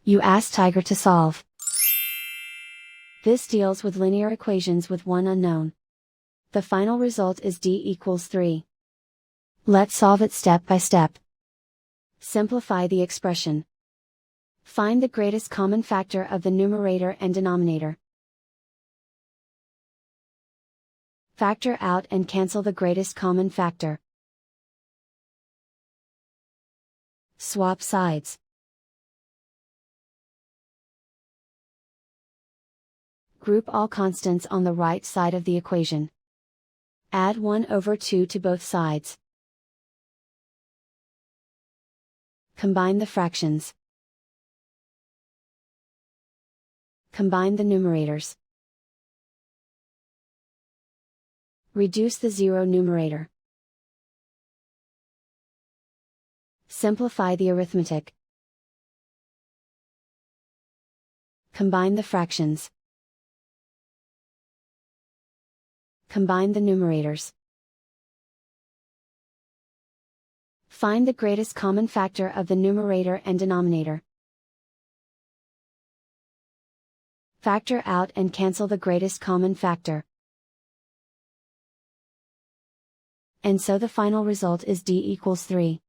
You ask Tiger to solve. This deals with linear equations with one unknown. The final result is d=3. Let's solve it step by step. Simplify the expression. Find the greatest common factor of the numerator and denominator. Factor out and cancel the greatest common factor. Swap sides. Group all constants on the right side of the equation. Add 1/2 to both sides. Combine the fractions. Combine the numerators. Reduce the zero numerator. Simplify the arithmetic. Combine the fractions. Combine the numerators. Find the greatest common factor of the numerator and denominator. Factor out and cancel the greatest common factor. And so the final result is d=3.